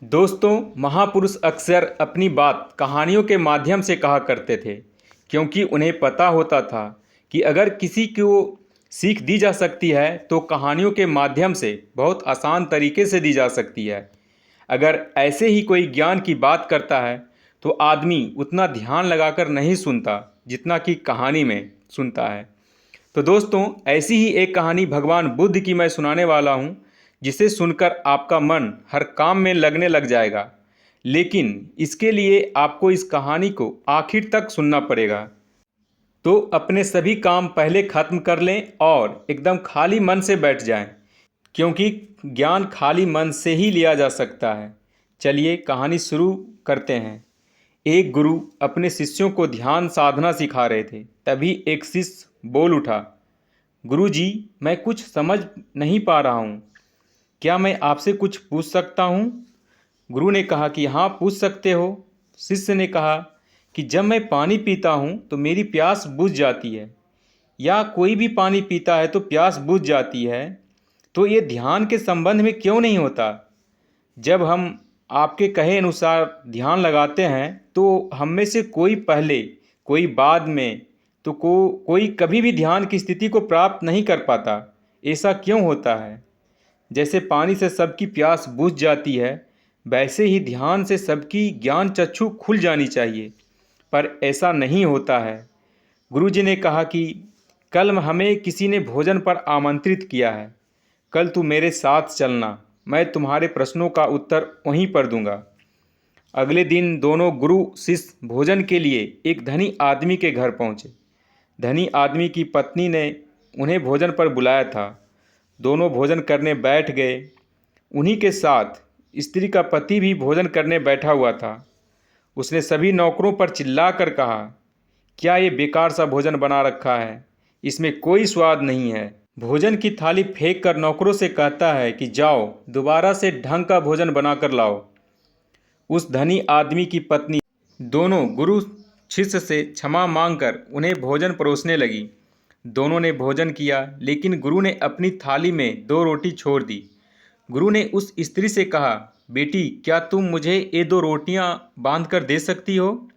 दोस्तों, महापुरुष अक्सर अपनी बात कहानियों के माध्यम से कहा करते थे, क्योंकि उन्हें पता होता था कि अगर किसी को सीख दी जा सकती है तो कहानियों के माध्यम से बहुत आसान तरीके से दी जा सकती है। अगर ऐसे ही कोई ज्ञान की बात करता है तो आदमी उतना ध्यान लगाकर नहीं सुनता जितना कि कहानी में सुनता है। तो दोस्तों, ऐसी ही एक कहानी भगवान बुद्ध की मैं सुनाने वाला हूँ, जिसे सुनकर आपका मन हर काम में लगने लग जाएगा। लेकिन इसके लिए आपको इस कहानी को आखिर तक सुनना पड़ेगा। तो अपने सभी काम पहले खत्म कर लें और एकदम खाली मन से बैठ जाएं, क्योंकि ज्ञान खाली मन से ही लिया जा सकता है। चलिए कहानी शुरू करते हैं। एक गुरु अपने शिष्यों को ध्यान साधना सिखा रहे थे। तभी एक शिष्य बोल उठा, गुरुजी, मैं कुछ समझ नहीं पा रहा हूँ, क्या मैं आपसे कुछ पूछ सकता हूँ? गुरु ने कहा कि हाँ, पूछ सकते हो। शिष्य ने कहा कि जब मैं पानी पीता हूँ तो मेरी प्यास बुझ जाती है, या कोई भी पानी पीता है तो प्यास बुझ जाती है, तो ये ध्यान के संबंध में क्यों नहीं होता? जब हम आपके कहे अनुसार ध्यान लगाते हैं तो हम में से कोई पहले, कोई बाद में, तो कोई कभी भी ध्यान की स्थिति को प्राप्त नहीं कर पाता। ऐसा क्यों होता है? जैसे पानी से सबकी प्यास बुझ जाती है, वैसे ही ध्यान से सबकी ज्ञान चक्षु खुल जानी चाहिए, पर ऐसा नहीं होता है। गुरुजी ने कहा कि कल हमें किसी ने भोजन पर आमंत्रित किया है। कल तू मेरे साथ चलना, मैं तुम्हारे प्रश्नों का उत्तर वहीं पर दूंगा। अगले दिन दोनों गुरु शिष्य भोजन के लिए एक धनी आदमी के घर पहुंचे। धनी आदमी की पत्नी ने उन्हें भोजन पर बुलाया था। दोनों भोजन करने बैठ गए। उन्हीं के साथ स्त्री का पति भी भोजन करने बैठा हुआ था। उसने सभी नौकरों पर चिल्लाकर कहा, क्या ये बेकार सा भोजन बना रखा है? इसमें कोई स्वाद नहीं है। भोजन की थाली फेंक कर नौकरों से कहता है कि जाओ दोबारा से ढंग का भोजन बनाकर लाओ। उस धनी आदमी की पत्नी दोनों गुरु शिष्य से क्षमा मांगकर उन्हें भोजन परोसने लगी। दोनों ने भोजन किया, लेकिन गुरु ने अपनी थाली में 2 रोटी छोड़ दी। गुरु ने उस स्त्री से कहा, बेटी, क्या तुम मुझे ये 2 रोटियां बांध कर दे सकती हो?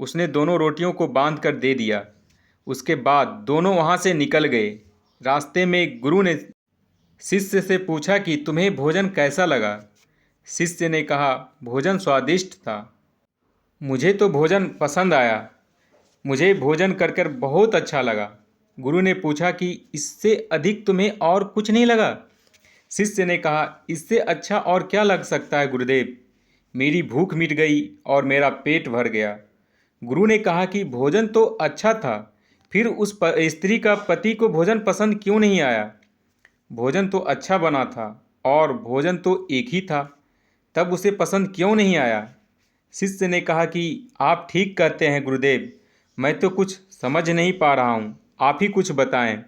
उसने दोनों रोटियों को बांध कर दे दिया। उसके बाद दोनों वहां से निकल गए। रास्ते में गुरु ने शिष्य से पूछा कि तुम्हें भोजन कैसा लगा? शिष्य ने कहा, भोजन स्वादिष्ट था, मुझे तो भोजन पसंद आया, मुझे भोजन कर कर बहुत अच्छा लगा। गुरु ने पूछा कि इससे अधिक तुम्हें और कुछ नहीं लगा? शिष्य ने कहा, इससे अच्छा और क्या लग सकता है गुरुदेव, मेरी भूख मिट गई और मेरा पेट भर गया। गुरु ने कहा कि भोजन तो अच्छा था, फिर उस स्त्री का पति को भोजन पसंद क्यों नहीं आया? भोजन तो अच्छा बना था और भोजन तो एक ही था, तब उसे पसंद क्यों नहीं आया? शिष्य ने कहा कि आप ठीक कहते हैं गुरुदेव, मैं तो कुछ समझ नहीं पा रहा हूँ, आप ही कुछ बताएं।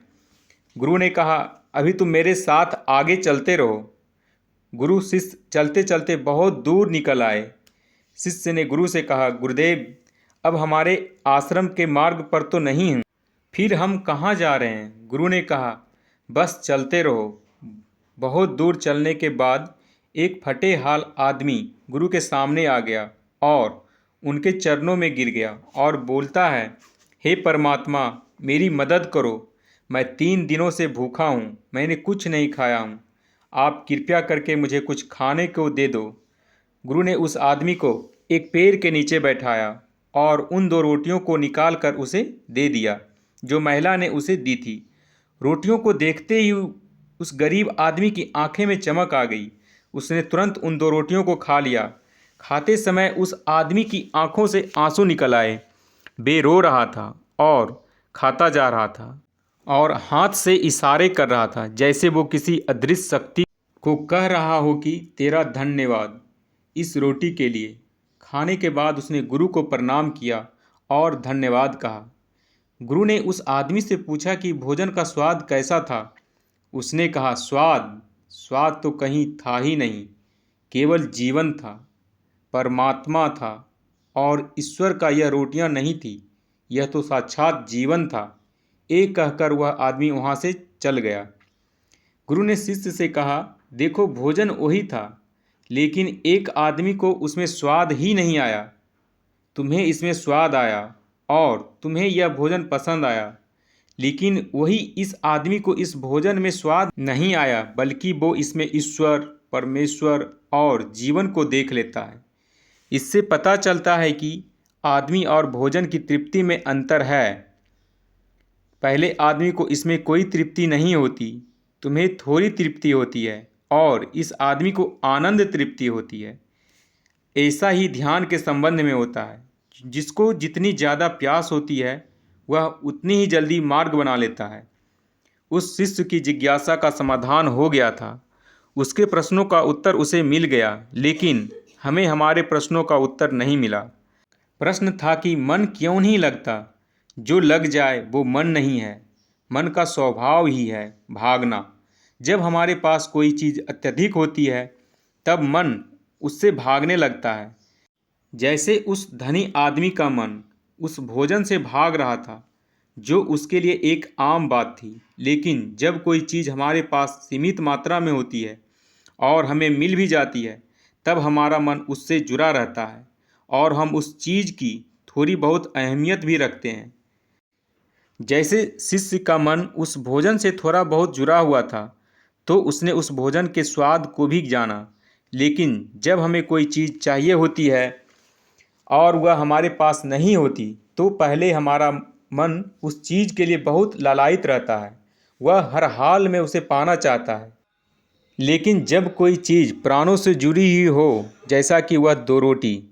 गुरु ने कहा, अभी तुम मेरे साथ आगे चलते रहो। गुरु शिष्य चलते चलते बहुत दूर निकल आए। शिष्य ने गुरु से कहा, गुरुदेव, अब हमारे आश्रम के मार्ग पर तो नहीं हैं, फिर हम कहाँ जा रहे हैं? गुरु ने कहा, बस चलते रहो। बहुत दूर चलने के बाद एक फटे हाल आदमी गुरु के सामने आ गया और उनके चरणों में गिर गया और बोलता है, हे परमात्मा, मेरी मदद करो, मैं 3 दिनों से भूखा हूँ, मैंने कुछ नहीं खाया हूँ, आप कृपया करके मुझे कुछ खाने को दे दो। गुरु ने उस आदमी को एक पेड़ के नीचे बैठाया और उन 2 रोटियों को निकाल कर उसे दे दिया जो महिला ने उसे दी थी। रोटियों को देखते ही उस गरीब आदमी की आंखें में चमक आ गई। उसने तुरंत उन 2 रोटियों को खा लिया। खाते समय उस आदमी की आंखों से आंसू निकल आए। वे रो रहा था और खाता जा रहा था और हाथ से इशारे कर रहा था, जैसे वो किसी अदृश्य शक्ति को कह रहा हो कि तेरा धन्यवाद इस रोटी के लिए। खाने के बाद उसने गुरु को प्रणाम किया और धन्यवाद कहा। गुरु ने उस आदमी से पूछा कि भोजन का स्वाद कैसा था? उसने कहा, स्वाद स्वाद तो कहीं था ही नहीं, केवल जीवन था, परमात्मा था, और ईश्वर का यह रोटियां नहीं थी, यह तो साक्षात जीवन था। एक कहकर वह आदमी वहां से चल गया। गुरु ने शिष्य से कहा, देखो, भोजन वही था, लेकिन एक आदमी को उसमें स्वाद ही नहीं आया। तुम्हें इसमें स्वाद आया और तुम्हें यह भोजन पसंद आया, लेकिन वही इस आदमी को इस भोजन में स्वाद नहीं आया, बल्कि वो इसमें ईश्वर, परमेश्वर और जीवन को देख लेता है। इससे पता चलता है कि आदमी और भोजन की तृप्ति में अंतर है। पहले आदमी को इसमें कोई तृप्ति नहीं होती, तुम्हें थोड़ी तृप्ति होती है, और इस आदमी को आनंद तृप्ति होती है। ऐसा ही ध्यान के संबंध में होता है। जिसको जितनी ज़्यादा प्यास होती है वह उतनी ही जल्दी मार्ग बना लेता है। उस शिष्य की जिज्ञासा का समाधान हो गया था, उसके प्रश्नों का उत्तर उसे मिल गया, लेकिन हमें हमारे प्रश्नों का उत्तर नहीं मिला। प्रश्न था कि मन क्यों नहीं लगता? जो लग जाए वो मन नहीं है। मन का स्वभाव ही है भागना। जब हमारे पास कोई चीज़ अत्यधिक होती है तब मन उससे भागने लगता है। जैसे उस धनी आदमी का मन उस भोजन से भाग रहा था जो उसके लिए एक आम बात थी। लेकिन जब कोई चीज़ हमारे पास सीमित मात्रा में होती है और हमें मिल भी जाती है, तब हमारा मन उससे जुड़ा रहता है और हम उस चीज़ की थोड़ी बहुत अहमियत भी रखते हैं। जैसे शिष्य का मन उस भोजन से थोड़ा बहुत जुड़ा हुआ था, तो उसने उस भोजन के स्वाद को भी जाना। लेकिन जब हमें कोई चीज़ चाहिए होती है और वह हमारे पास नहीं होती, तो पहले हमारा मन उस चीज़ के लिए बहुत लालायित रहता है। वह हर हाल में उसे पाना चाहता है। लेकिन जब कोई चीज़ प्राणों से जुड़ी हुई हो, जैसा कि वह दो रोटी,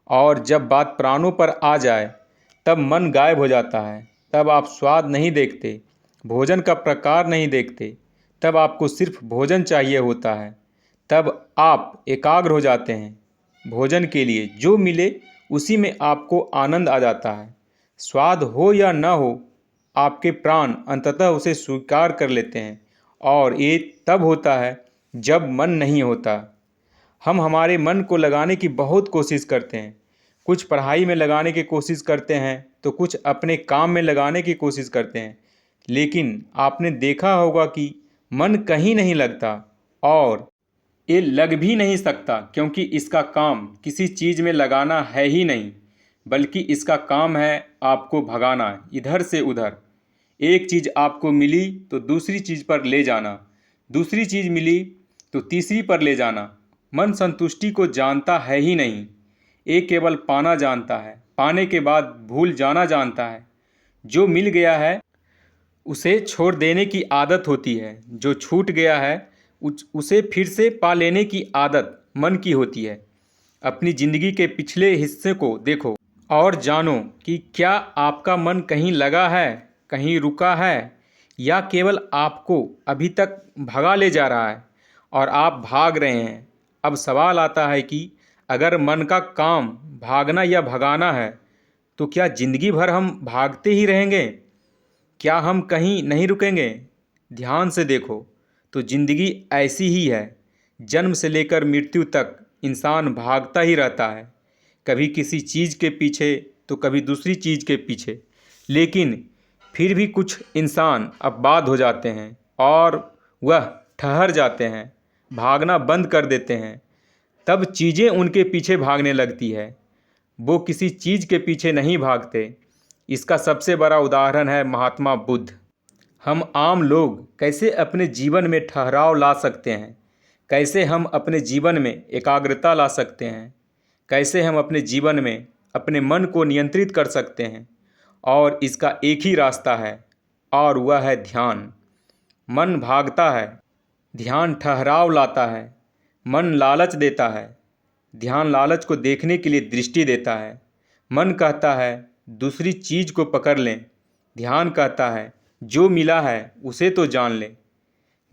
और जब बात प्राणों पर आ जाए तब मन गायब हो जाता है। तब आप स्वाद नहीं देखते, भोजन का प्रकार नहीं देखते, तब आपको सिर्फ भोजन चाहिए होता है। तब आप एकाग्र हो जाते हैं भोजन के लिए। जो मिले उसी में आपको आनंद आ जाता है। स्वाद हो या न हो, आपके प्राण अंततः उसे स्वीकार कर लेते हैं, और ये तब होता है जब मन नहीं होता। हम हमारे मन को लगाने की बहुत कोशिश करते हैं। कुछ पढ़ाई में लगाने की कोशिश करते हैं, तो कुछ अपने काम में लगाने की कोशिश करते हैं। लेकिन आपने देखा होगा कि मन कहीं नहीं लगता, और ये लग भी नहीं सकता, क्योंकि इसका काम किसी चीज़ में लगाना है ही नहीं, बल्कि इसका काम है आपको भगाना इधर से उधर। एक चीज़ आपको मिली तो दूसरी चीज़ पर ले जाना, दूसरी चीज़ मिली तो तीसरी पर ले जाना। मन संतुष्टि को जानता है ही नहीं, ये केवल पाना जानता है, पाने के बाद भूल जाना जानता है। जो मिल गया है उसे छोड़ देने की आदत होती है, जो छूट गया है उसे फिर से पा लेने की आदत मन की होती है। अपनी ज़िंदगी के पिछले हिस्से को देखो और जानो कि क्या आपका मन कहीं लगा है, कहीं रुका है, या केवल आपको अभी तक भगा ले जा रहा है और आप भाग रहे हैं। अब सवाल आता है कि अगर मन का काम भागना या भगाना है, तो क्या ज़िंदगी भर हम भागते ही रहेंगे? क्या हम कहीं नहीं रुकेंगे? ध्यान से देखो तो ज़िंदगी ऐसी ही है। जन्म से लेकर मृत्यु तक इंसान भागता ही रहता है, कभी किसी चीज़ के पीछे तो कभी दूसरी चीज़ के पीछे। लेकिन फिर भी कुछ इंसान अपवाद हो जाते हैं और वह ठहर जाते हैं, भागना बंद कर देते हैं। तब चीज़ें उनके पीछे भागने लगती है, वो किसी चीज़ के पीछे नहीं भागते। इसका सबसे बड़ा उदाहरण है महात्मा बुद्ध। हम आम लोग कैसे अपने जीवन में ठहराव ला सकते हैं, कैसे हम अपने जीवन में एकाग्रता ला सकते हैं, कैसे हम अपने जीवन में अपने मन को नियंत्रित कर सकते हैं। और इसका एक ही रास्ता है, और वह है ध्यान। मन भागता है, ध्यान ठहराव लाता है। मन लालच देता है, ध्यान लालच को देखने के लिए दृष्टि देता है। मन कहता है दूसरी चीज़ को पकड़ लें, ध्यान कहता है जो मिला है उसे तो जान लें।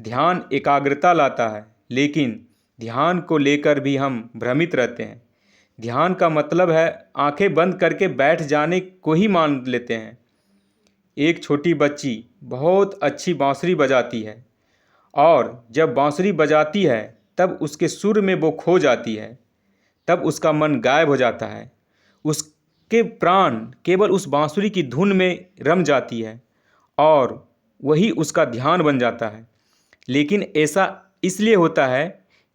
ध्यान एकाग्रता लाता है, लेकिन ध्यान को लेकर भी हम भ्रमित रहते हैं। ध्यान का मतलब है आंखें बंद करके बैठ जाने को ही मान लेते हैं। एक छोटी बच्ची बहुत अच्छी बांसुरी बजाती है, और जब बांसुरी बजाती है तब उसके सुर में वो खो जाती है। तब उसका मन गायब हो जाता है, उसके प्राण केवल उस बांसुरी की धुन में रम जाती है, और वही उसका ध्यान बन जाता है। लेकिन ऐसा इसलिए होता है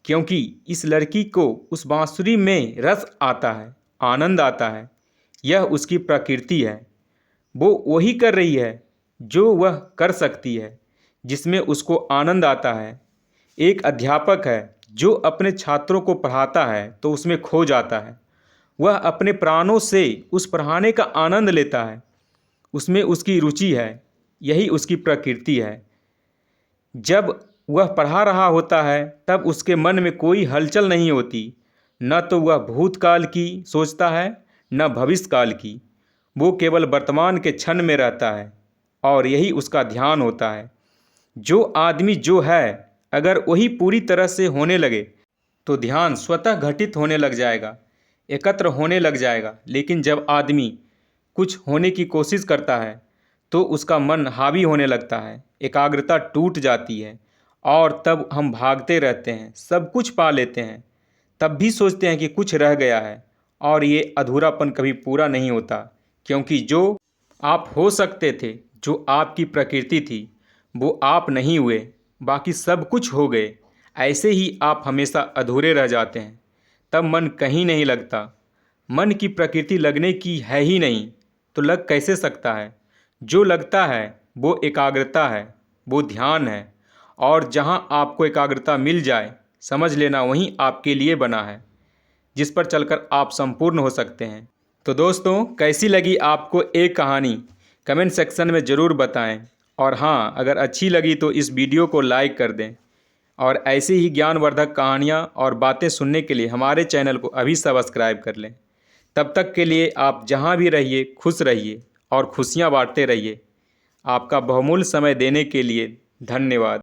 क्योंकि इस लड़की को उस बांसुरी में रस आता है, आनंद आता है। यह उसकी प्रकृति है। वो वही कर रही है जो वह कर सकती है, जिसमें उसको आनंद आता है। एक अध्यापक है जो अपने छात्रों को पढ़ाता है तो उसमें खो जाता है। वह अपने प्राणों से उस पढ़ाने का आनंद लेता है, उसमें उसकी रुचि है। यही उसकी प्रकृति है। जब वह पढ़ा रहा होता है तब उसके मन में कोई हलचल नहीं होती। न तो वह भूतकाल की सोचता है, न भविष्यकाल की। वो केवल वर्तमान के क्षण में रहता है और यही उसका ध्यान होता है। जो आदमी जो है, अगर वही पूरी तरह से होने लगे तो ध्यान स्वतः घटित होने लग जाएगा, एकत्र होने लग जाएगा। लेकिन जब आदमी कुछ होने की कोशिश करता है तो उसका मन हावी होने लगता है, एकाग्रता टूट जाती है और तब हम भागते रहते हैं, सब कुछ पा लेते हैं, तब भी सोचते हैं कि कुछ रह गया है और ये अधूरापन कभी पूरा नहीं होता। क्योंकि जो आप हो सकते थे, जो आपकी प्रकृति थी, वो आप नहीं हुए, बाकी सब कुछ हो गए। ऐसे ही आप हमेशा अधूरे रह जाते हैं, तब मन कहीं नहीं लगता। मन की प्रकृति लगने की है ही नहीं तो लग कैसे सकता है। जो लगता है वो एकाग्रता है, वो ध्यान है। और जहाँ आपको एकाग्रता मिल जाए, समझ लेना वहीं आपके लिए बना है, जिस पर चलकर आप संपूर्ण हो सकते हैं। तो दोस्तों, कैसी लगी आपको एक कहानी, कमेंट सेक्शन में ज़रूर बताएं। और हाँ, अगर अच्छी लगी तो इस वीडियो को लाइक कर दें। और ऐसे ही ज्ञानवर्धक कहानियाँ और बातें सुनने के लिए हमारे चैनल को अभी सब्सक्राइब कर लें। तब तक के लिए आप जहाँ भी रहिए खुश रहिए और खुशियाँ बांटते रहिए। आपका बहुमूल्य समय देने के लिए धन्यवाद।